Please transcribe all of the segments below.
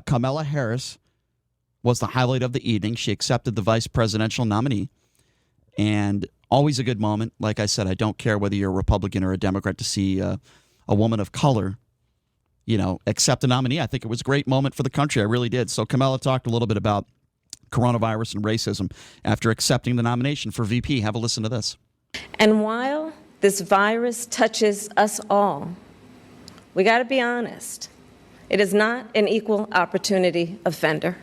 Kamala Harris was the highlight of the evening. She accepted the vice presidential nominee, and always a good moment. Like I said, I don't care whether you're a Republican or a Democrat to see a woman of color, accept a nominee. I think it was a great moment for the country. I really did. So Kamala talked a little bit about coronavirus and racism after accepting the nomination for VP. Have a listen to this. And while this virus touches us all, we got to be honest. It is not an equal opportunity offender.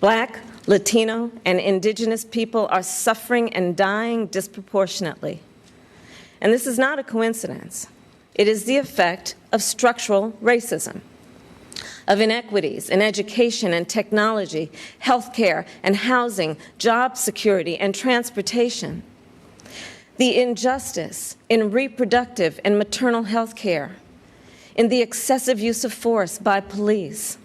Black, Latino, and indigenous people are suffering and dying disproportionately. And this is not a coincidence. It is the effect of structural racism, of inequities in education and technology, healthcare and housing, job security and transportation, the injustice in reproductive and maternal health care, in the excessive use of force by police,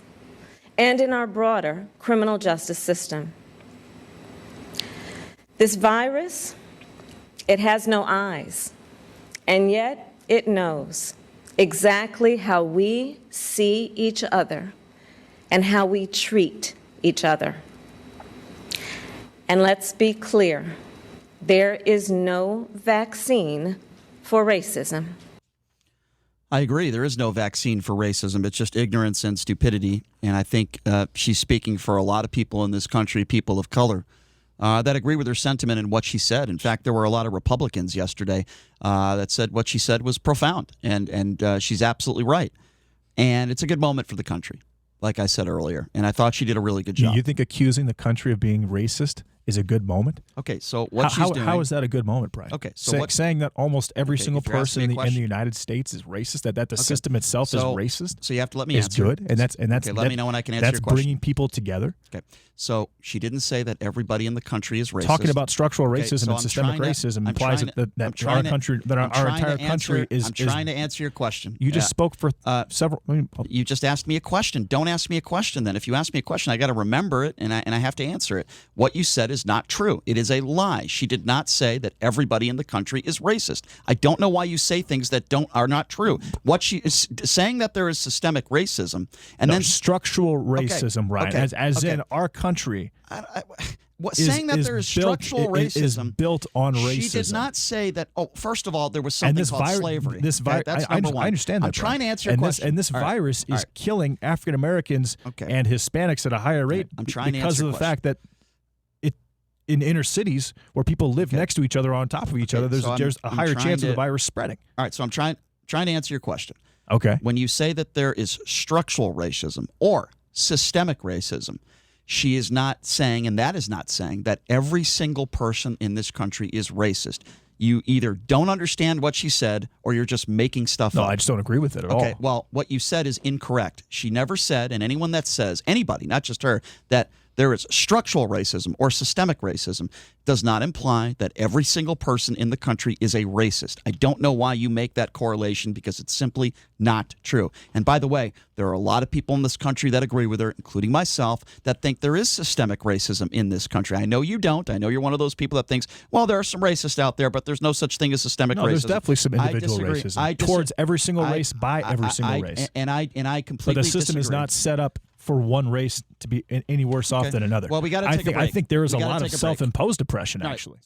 and in our broader criminal justice system. This virus, it has no eyes, and yet it knows exactly how we see each other and how we treat each other. And let's be clear, there is no vaccine for racism. I agree. There is no vaccine for racism. It's just ignorance and stupidity. And I think she's speaking for a lot of people in this country, people of color, that agree with her sentiment and what she said. In fact, there were a lot of Republicans yesterday that said what she said was profound. And she's absolutely right. And it's a good moment for the country, like I said earlier. And I thought she did a really good job. You think accusing the country of being racist is a good moment? Okay, so what she's doing... How is that a good moment, Brian? Okay, so saying that almost every single person in the United States is racist, that the system itself is racist, so you have to let me is answer. Good, and that's okay, let me know when I can answer your question. That's bringing people together. Okay, so she didn't say that everybody in the country is racist. Talking about structural racism and systemic racism implies that our entire country is... I'm trying to answer your question. You just spoke for several... You just asked me a question. Don't ask me a question then. If you ask me a question, I got to remember it, and I have to answer it. What you said is not true. It is a lie. She did not say that everybody in the country is racist. I don't know why you say things that are not true. What she is saying that there is systemic racism and then structural racism, Ryan, as in our country. Saying that there is structural racism is built on racism. She did not say that. Oh, first of all, there was something called slavery. That's number one. I understand that. I'm trying to answer your question. And this virus is killing African Americans and Hispanics at a higher rate because of the fact that in inner cities where people live next to each other on top of each other, there's a higher chance of the virus spreading. All right, so I'm trying to answer your question. Okay. When you say that there is structural racism or systemic racism, she is not saying, and that is not saying, that every single person in this country is racist. You either don't understand what she said or you're just making stuff up. No, I just don't agree with it at all. Okay, well, what you said is incorrect. She never said, and anyone that says, anybody, not just her, that there is structural racism or systemic racism does not imply that every single person in the country is a racist. I don't know why you make that correlation because it's simply not true. And by the way, there are a lot of people in this country that agree with her, including myself, that think there is systemic racism in this country. I know you don't. I know you're one of those people that thinks, well, there are some racists out there, but there's no such thing as systemic racism. There's definitely some individual racism towards every single race by every single race. And I completely But the system is not set up for one race to be any worse off than another. Well, we got to take a break. I think there is a lot of self-imposed oppression, actually.